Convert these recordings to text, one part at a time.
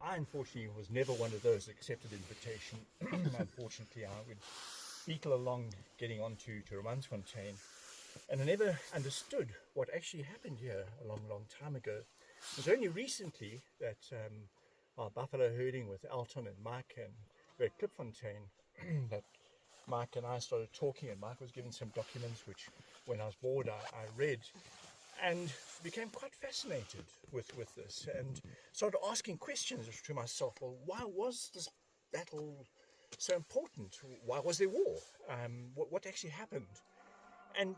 I unfortunately was never one of those accepted invitation. Unfortunately, I would beetle along getting onto to Romansfontein, and I never understood what actually happened here a long, long time ago. It was only recently that our buffalo herding with Alton and Mike and Red Klipfontein that Mike and I started talking, and Mike was given some documents which, when I was bored, I read, and became quite fascinated with this, and started asking questions to myself. Well, why was this battle so important? Why was there war? What actually happened? And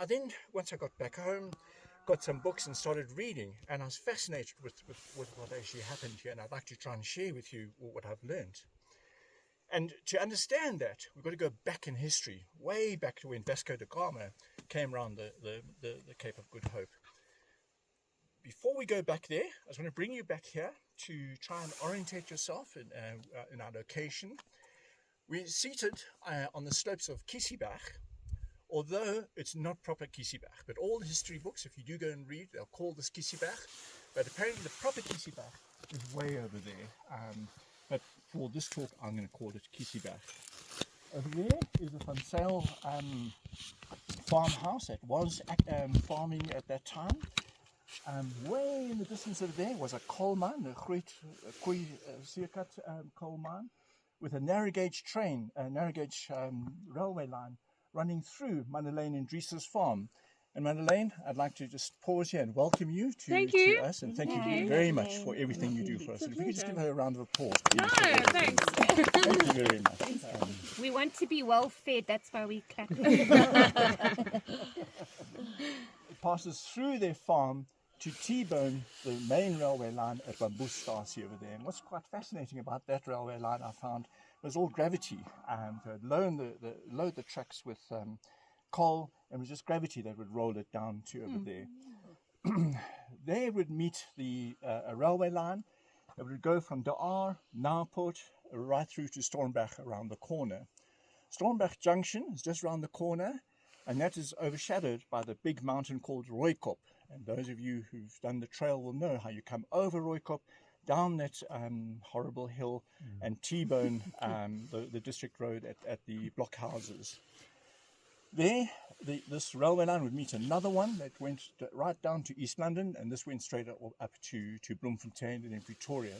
I then, once I got back home, got some books and started reading, and I was fascinated with what actually happened here, and I'd like to try and share with you what I've learned. And to understand that, we've got to go back in history, way back to when Vasco da Gama came around the Cape of Good Hope. Before we go back there, I just want to bring you back here to try and orientate yourself in our location. We're seated on the slopes of Kiesibach, although it's not proper Kiesibach. But all the history books, if you do go and read, they'll call this Kiesibach. But apparently the proper Kiesibach is way over there. But for this talk, I'm going to call it Kiesibach. Over there is a Van Zyl farmhouse that was farming at that time. Way in the distance over there was a coal mine, a great Seerkat coal mine, with a narrow gauge train, a narrow gauge railway line running through Madeleine and Dries' farm. And Madeleine, I'd like to just pause here and welcome you to us, and thank you very much for everything you do for us. And if you could just give her a round of applause, please. No, thanks. Thank you very much. We want to be well fed, that's why we clap. It passes through their farm to T-bone the main railway line at Bamboesstasie over there. And what's quite fascinating about that railway line, I found, was all gravity. Load the trucks with coal, and it was just gravity that would roll it down to over there. There would meet a railway line. It would go from De Aar, Nauport, right through to Stormberg around the corner. Stormberg Junction is just around the corner, and that is overshadowed by the big mountain called Rooikop. And those of you who've done the trail will know how you come over Rooikop, down that horrible hill, and T-bone the district road at the blockhouses. There, this railway line would meet another one that went right down to East London, and this went straight up to Bloemfontein and then Pretoria.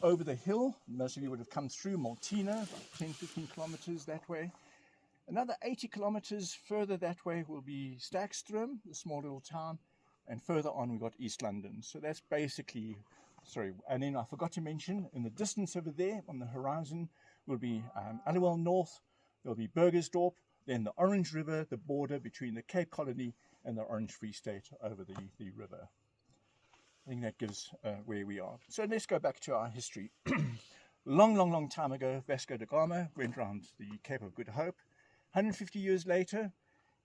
Over the hill, most of you would have come through Maltina, about 10-15 kilometers that way. Another 80 kilometers further that way will be Stakstroom, the small little town, and further on we got East London. So that's basically, and then I forgot to mention, in the distance over there on the horizon will be Aliwal North, there'll be Burgersdorp, then the Orange River, the border between the Cape Colony and the Orange Free State over the river. I think that gives where we are. So let's go back to our history. Long time ago, Vasco da Gama went around the Cape of Good Hope. 150 years later,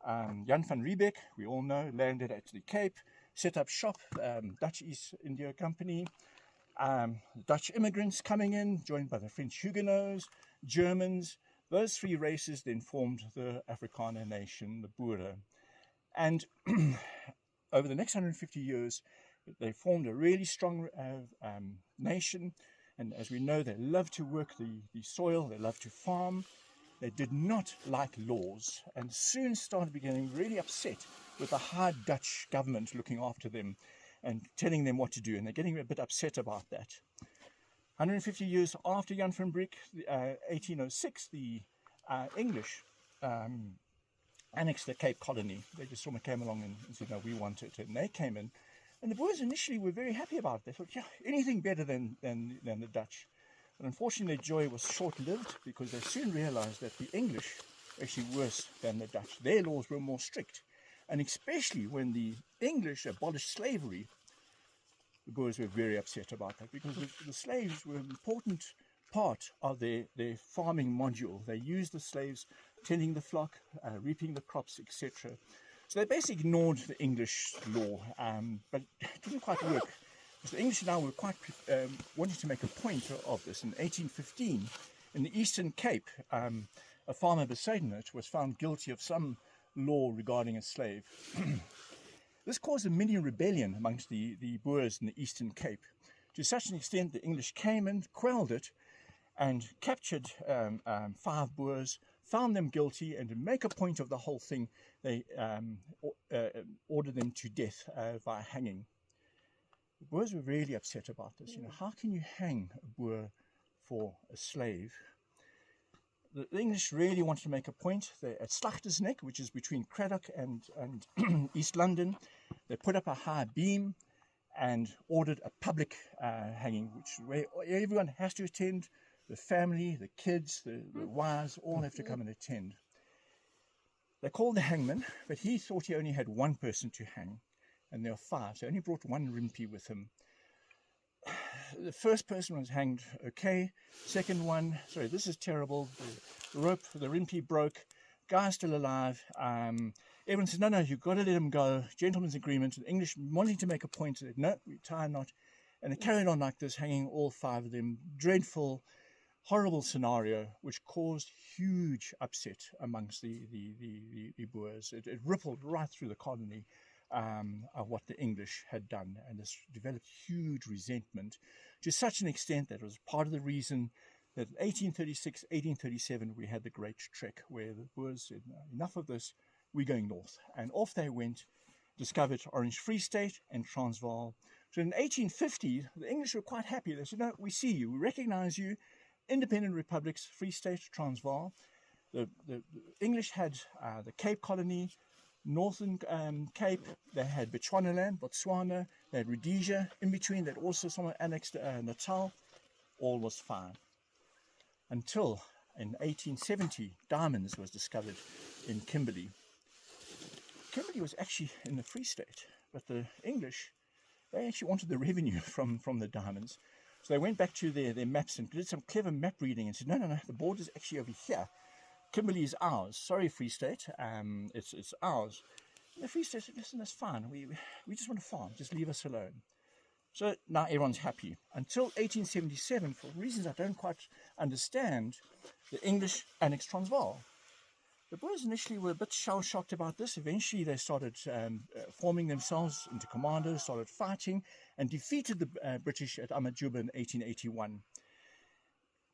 Jan van Riebeck, we all know, landed at the Cape, set up shop, Dutch East India Company, Dutch immigrants coming in, joined by the French Huguenots, Germans. Those three races then formed the Afrikaner nation, the Boere. And over the next 150 years, they formed a really strong nation. And as we know, they love to work the soil, they love to farm. They did not like laws, and soon started getting really upset with the hard Dutch government looking after them and telling them what to do, and they're getting a bit upset about that. 150 years after Jan van Riebeck, 1806, the English annexed the Cape Colony. They just sort of came along and said, no, we want it, and they came in. And the Boers initially were very happy about it. They thought, yeah, anything better than the Dutch. But unfortunately, their joy was short-lived because they soon realized that the English were actually worse than the Dutch. Their laws were more strict. And especially when the English abolished slavery, the Boers were very upset about that because the slaves were an important part of their farming module. They used the slaves tending the flock, reaping the crops, etc. So they basically ignored the English law, but it didn't quite work. Because the English now were quite wanting to make a point of this. In 1815, in the Eastern Cape, a farmer beside it was found guilty of some law regarding a slave. This caused a mini rebellion amongst the Boers in the Eastern Cape to such an extent the English came and quelled it and captured 5 Boers, found them guilty, and to make a point of the whole thing, they ordered them to death by hanging. The Boers were really upset about this. You know, how can you hang a Boer for a slave? The English really wanted to make a point. They, at Slachtersneck, which is between Craddock and East London, they put up a high beam and ordered a public hanging, where everyone has to attend. The family, the kids, the wives, all have to come and attend. They called the hangman, but he thought he only had 1 person to hang, and there were 5, so he only brought 1 rimpie with him. The first person was hanged okay. Second one, sorry, this is terrible. The rope, the rimpie broke. Guy's still alive. Everyone said, no, you've got to let him go. Gentleman's agreement. The English wanting to make a point said, no, we tie a knot. And they carried on like this, hanging all 5 of them. Dreadful, horrible scenario, which caused huge upset amongst the Boers. It rippled right through the colony of what the English had done, and this developed huge resentment to such an extent that it was part of the reason that in 1836, 1837 we had the Great Trek, where the Boers said, enough of this, we're going north. And off they went, discovered Orange Free State and Transvaal. So in 1850, the English were quite happy. They said, no, we see you, we recognize you, independent republics, Free State, Transvaal. The English had the Cape Colony, Northern Cape, they had Bechuanaland, Botswana, they had Rhodesia. In between, they had also someone annexed Natal. All was fine. Until in 1870, diamonds was discovered in Kimberley. Kimberley was actually in the Free State, but the English, they actually wanted the revenue from the diamonds. So they went back to their maps and did some clever map reading and said, no, the border's actually over here. Kimberley is ours. Sorry, Free State, it's ours. And the Free State said, listen, that's fine. We just want to farm. Just leave us alone. So now everyone's happy. Until 1877, for reasons I don't quite understand, the English annexed Transvaal. The Boers initially were a bit shell-shocked about this. Eventually they started forming themselves into commandos, started fighting, and defeated the British at Amajuba in 1881.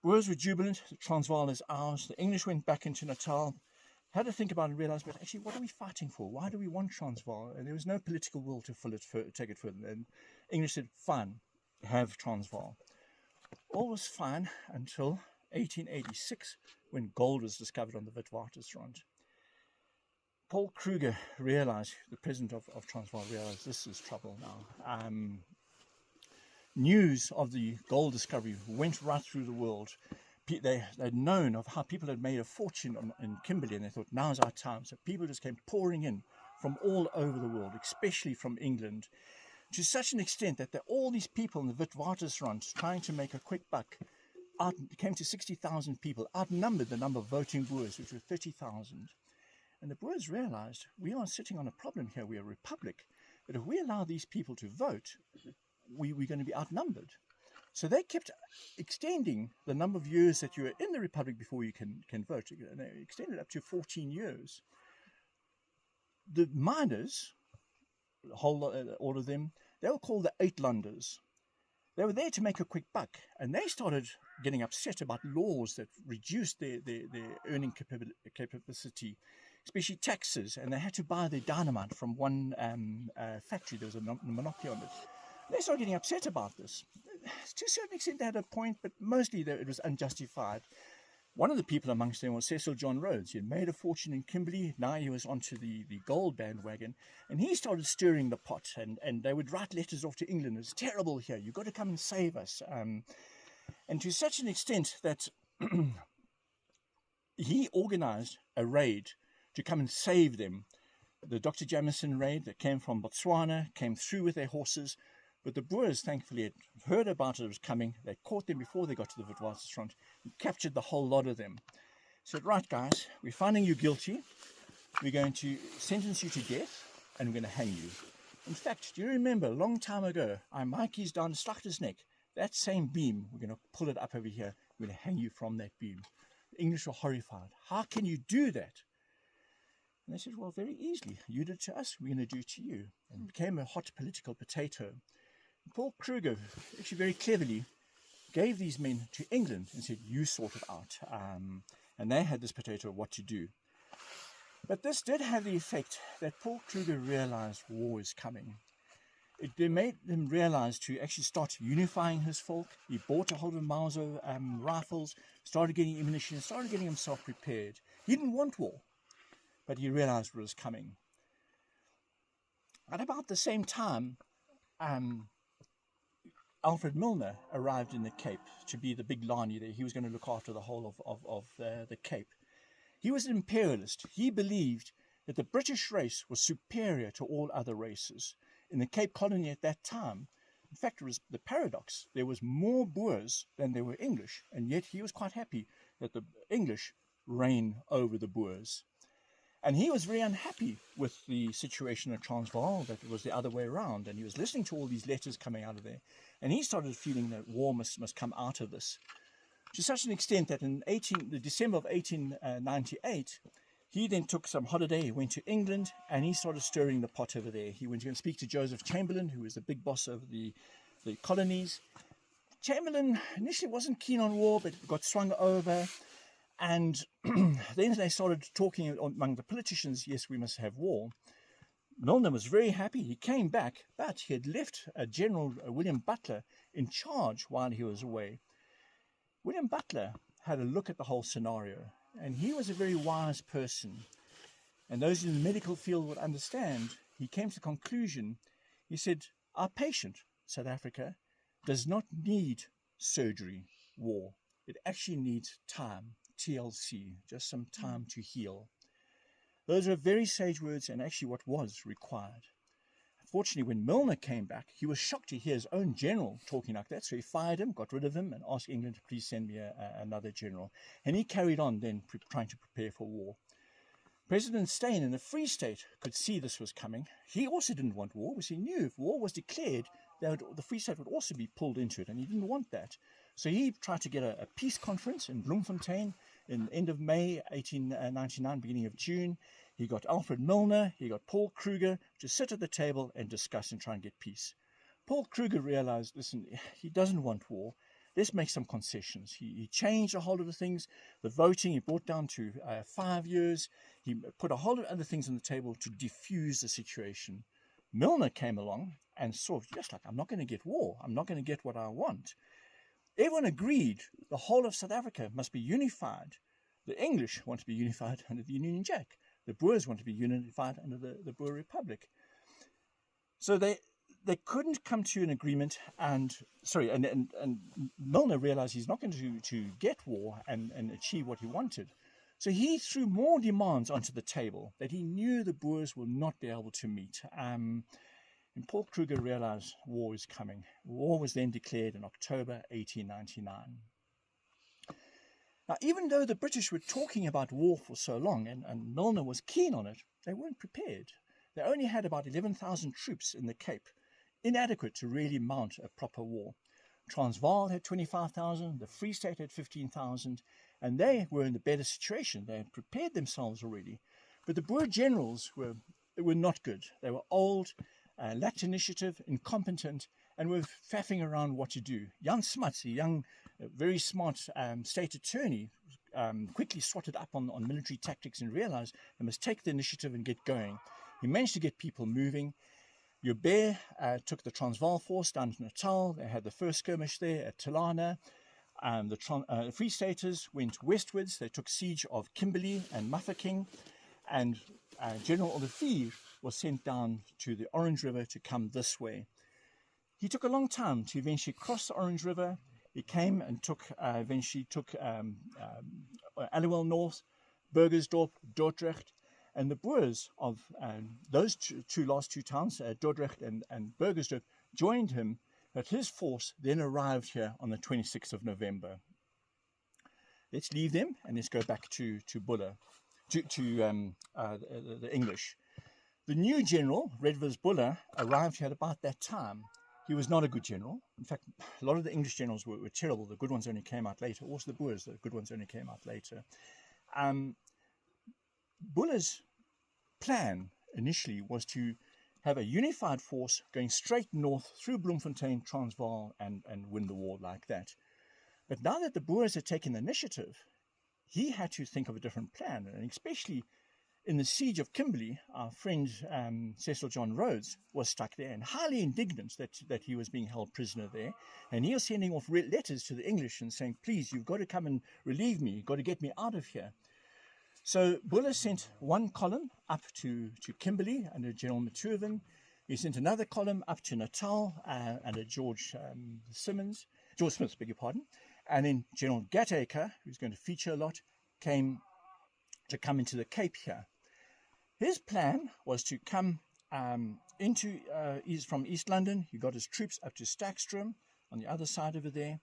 Boers were jubilant. The Transvaal is ours. The English went back into Natal, had to think about it and realized, but actually, what are we fighting for? Why do we want Transvaal? And there was no political will to take it further. And English said, fine, have Transvaal. All was fine until 1886, when gold was discovered on the Witwatersrand. Paul Kruger realized, the president of Transvaal realized, this is trouble now. News of the gold discovery went right through the world. They'd known of how people had made a fortune in Kimberley, and they thought, now's our time. So people just came pouring in from all over the world, especially from England, to such an extent that all these people in the Witwatersrand trying to make a quick buck came to 60,000 people, outnumbered the number of voting Boers, which were 30,000. And the Boers realized, we are sitting on a problem here. We're a republic, but if we allow these people to vote, we're going to be outnumbered. So they kept extending the number of years that you are in the republic before you can vote. And they extended up to 14 years. The miners, all of them, they were called the Uitlanders. They were there to make a quick buck, and they started getting upset about laws that reduced their earning capacity, especially taxes, and they had to buy their dynamite from one factory. There was a monopoly on it. They started getting upset about this. To a certain extent, they had a point, but mostly it was unjustified. One of the people amongst them was Cecil John Rhodes. He had made a fortune in Kimberley. Now he was onto the gold bandwagon, and he started stirring the pot, and they would write letters off to England. It's terrible here. You've got to come and save us. And to such an extent that he organized a raid to come and save them. The Dr. Jameson raid that came from Botswana came through with their horses. But the Boers, thankfully, had heard about it was coming. They caught them before they got to the Witwatersrand and captured the whole lot of them. Said, right, guys, we're finding you guilty. We're going to sentence you to death, and we're going to hang you. In fact, do you remember a long time ago, our Mikey's down Slachtersneck, that same beam, we're going to pull it up over here. We're going to hang you from that beam. The English were horrified. How can you do that? And they said, well, very easily. You did it to us, we're going to do it to you. And it became a hot political potato. Paul Kruger, actually very cleverly, gave these men to England and said, you sort it out. And they had this potato of what to do. But this did have the effect that Paul Kruger realized war is coming. It made him realize to actually start unifying his folk. He bought a hold of Mauser rifles, started getting ammunition, started getting himself prepared. He didn't want war, but he realized what was coming. At about the same time, Alfred Milner arrived in the Cape to be the big Lani there. He was going to look after the whole of the Cape. He was an imperialist. He believed that the British race was superior to all other races. In the Cape Colony at that time, in fact, it was the paradox. There was more Boers than there were English, and yet he was quite happy that the English reign over the Boers. And he was very unhappy with the situation at Transvaal, that it was the other way around. And he was listening to all these letters coming out of there. And he started feeling that war must come out of this. To such an extent that in the December of 1898, he then took some holiday. He went to England and he started stirring the pot over there. He went to go and speak to Joseph Chamberlain, who was the big boss of the colonies. Chamberlain initially wasn't keen on war, but got swung over. And then they started talking among the politicians, yes, we must have war. Milner was very happy. He came back, but he had left General William Butler in charge while he was away. William Butler had a look at the whole scenario, and he was a very wise person. And those in the medical field would understand. He came to the conclusion, he said, our patient, South Africa, does not need surgery, war. It actually needs time. TLC, just some time to heal. Those are very sage words and actually what was required. Unfortunately, when Milner came back, he was shocked to hear his own general talking like that, so he fired him, got rid of him, and asked England to please send me another general. And he carried on then trying to prepare for war. President Steyn in the Free State could see this was coming. He also didn't want war, because he knew if war was declared, the Free State would also be pulled into it, and he didn't want that. So he tried to get a peace conference in Bloemfontein in the end of May 1899, beginning of June. He got Alfred Milner, he got Paul Kruger to sit at the table and discuss and try and get peace. Paul Kruger realized, listen, he doesn't want war. Let's make some concessions. He changed a whole lot of things. The voting he brought down to 5 years. He put a whole lot of other things on the table to diffuse the situation. Milner came along and saw, just like, I'm not going to get war. I'm not going to get what I want. Everyone agreed the whole of South Africa must be unified. The English want to be unified under the Union Jack. The Boers want to be unified under the Boer Republic. So they couldn't come to an agreement, and Milner realized he's not going to get war and achieve what he wanted. So he threw more demands onto the table that he knew the Boers will not be able to meet. And Paul Kruger realized war is coming. War was then declared in October 1899. Now, even though the British were talking about war for so long, and Milner was keen on it, they weren't prepared. They only had about 11,000 troops in the Cape, inadequate to really mount a proper war. Transvaal had 25,000, the Free State had 15,000, and they were in a better situation. They had prepared themselves already. But the Boer generals were not good. They were old, lacked initiative, incompetent, and were faffing around what to do. Jan Smuts, a young, very smart state attorney, quickly swatted up on military tactics and realized they must take the initiative and get going. He managed to get people moving. Joubert took the Transvaal force down to Natal. They had the first skirmish there at Tilana. The Free Staters went westwards. They took siege of Kimberley and Mafeking. And General Olivier was sent down to the Orange River to come this way. He took a long time to eventually cross the Orange River. He came and eventually took Aliwal North, Burgersdorp, Dordrecht, and the Boers of those last two towns, Dordrecht and Burgersdorp, joined him, but his force then arrived here on the 26th of November. Let's leave them and let's go back to Buller, to the English. The new general, Redvers Buller, arrived here at about that time. He was not a good general. In fact, a lot of the English generals were terrible. The good ones only came out later. Also the Boers, the good ones only came out later. Buller's plan initially was to have a unified force going straight north through Bloemfontein, Transvaal, and win the war like that. But now that the Boers had taken the initiative, he had to think of a different plan, and especially in the siege of Kimberley, our friend Cecil John Rhodes was stuck there and highly indignant that he was being held prisoner there. And he was sending off letters to the English and saying, please, you've got to come and relieve me. You've got to get me out of here. So Buller sent one column up to Kimberley under General Maturin. He sent another column up to Natal under George Smith, beg your pardon. And then General Gatacre, who's going to feature a lot, came into the Cape here. His plan was to come from East London. He got his troops up to Stakstroom on the other side over there.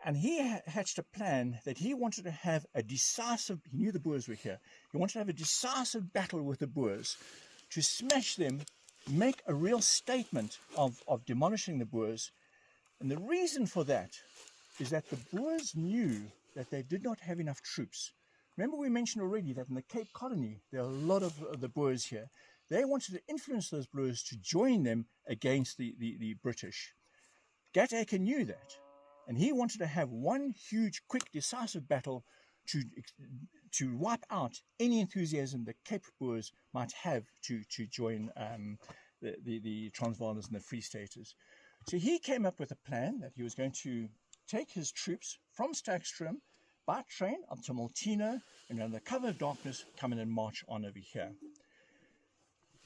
And he hatched a plan that he wanted to have a decisive, he knew the Boers were here, he wanted to have a decisive battle with the Boers to smash them, make a real statement of demolishing the Boers. And the reason for that is that the Boers knew that they did not have enough troops. Remember, we mentioned already that in the Cape Colony, there are a lot of the Boers here. They wanted to influence those Boers to join them against the British. Gatacre knew that, and he wanted to have one huge, quick, decisive battle to wipe out any enthusiasm the Cape Boers might have to join the Transvaalers and the Free Staters. So he came up with a plan that he was going to take his troops from Stakstroom by train up to Maltino, and under the cover of darkness, come in and march on over here.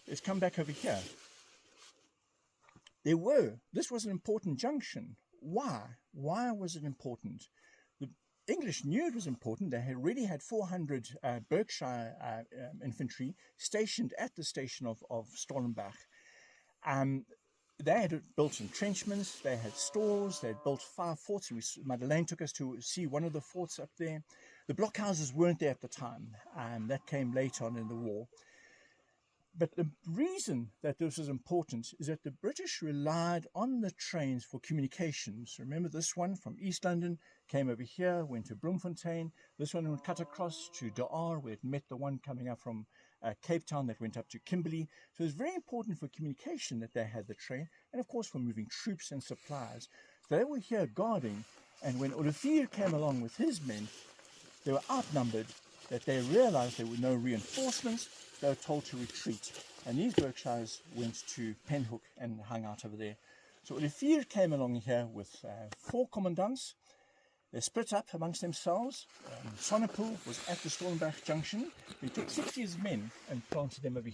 Let's come back over here. This was an important junction. Why? Why was it important? The English knew it was important. They had already had 400 Berkshire infantry stationed at the station of Stormberg. They had built entrenchments, they had stores, they had built 5 forts. Madeleine took us to see one of the forts up there. The blockhouses weren't there at the time, and that came later on in the war. But the reason that this was important is that the British relied on the trains for communications. Remember, this one from East London came over here, went to Bloemfontein. This one would cut across to De Aar, where it met the one coming up from Cape Town that went up to Kimberley. So it was very important for communication that they had the train, and of course for moving troops and supplies. So they were here guarding, and when Olivier came along with his men, they were outnumbered, that they realized there were no reinforcements. They were told to retreat, and these Berkshires went to Penhook and hung out over there. So Olivier came along here with 4 commandants. They split up amongst themselves. Sonnepoel was at the Stormberg junction. He took 60 of his men and planted them over here.